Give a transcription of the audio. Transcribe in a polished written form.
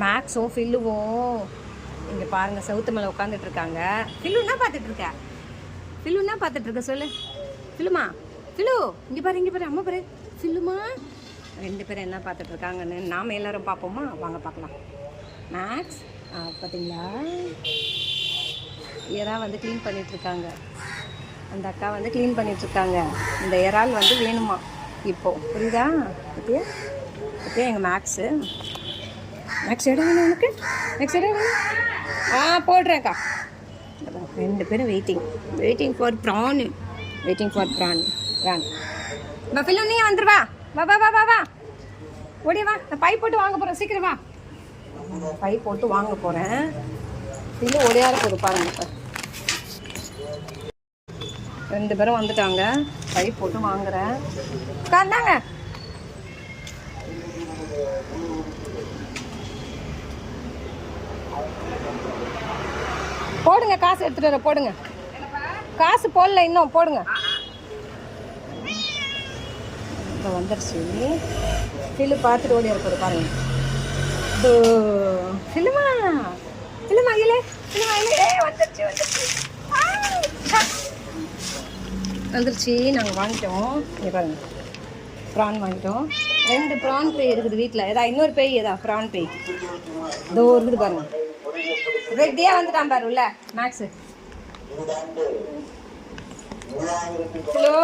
மேக்ஸும் ஃபில்லுவும் இங்கே பாருங்கள் செவுத்து மேலே உட்காந்துட்டு இருக்காங்க. ஃபில்லுன்னா பார்த்துட்டு இருக்க, ஃபில்லுன்னா பார்த்துட்டு இருக்க சொல்லு. ஃபில்லுமா, ஃபில்லு இங்கே பாரு அம்மா பாரு. ஃபில்லுமா, 2 பேரும் என்ன பார்த்துட்டு இருக்காங்கன்னு நாம் எல்லோரும் பார்ப்போமா? வாங்க பார்க்கலாம். மேக்ஸ் பார்த்தீங்களா, எறா வந்து க்ளீன் பண்ணிகிட்ருக்காங்க. அந்த அக்கா வந்து க்ளீன் பண்ணிகிட்ருக்காங்க. இந்த இறால் வந்து வேணுமா இப்போது, புரியுதா? இப்போயே எங்கள் மேக்ஸு இடம் வேணும் எனக்கு, மேக்ஸ் இடம் வேணும். போடுறேன்க்கா. 2 பேரும் வெயிட்டிங் ஃபார் ப்ரான். ஃபில்லு நீ வந்துருவா. வா ஓடி வா. நான் பை போட்டு வாங்க போகிறேன், சீக்கிரம் வா. பை போட்டு வாங்க போகிறேன். ஃபில்லு ஒடியார போது பாருங்க. இப்போ 2 பேரும் வந்துட்டாங்க. பை போட்டு வாங்குறேன். உட்காந்தாங்க. போடுங்க, காசு எடுத்துகிட்டு வர போடுங்க. காசு போடல இன்னும், போடுங்க. இப்போ வந்துடுச்சு. ஃபில்லு பார்த்துட்டு ஓடி இருப்பது பாருங்க. ஃபில்லுமா இல்லை வந்துருச்சு. நாங்கள் வாங்கிட்டோம். இங்கே பாருங்க, ப்ரான் வாங்கிட்டோம். 2 ப்ரான் பேய் இருக்குது வீட்டில். இன்னொரு பேய் ப்ரான் பேய் இதோ இருக்குது பாருங்க. ரெட்டியாக வந்துட்டான் பாரு உள்ள மேக்ஸு. ஹலோ.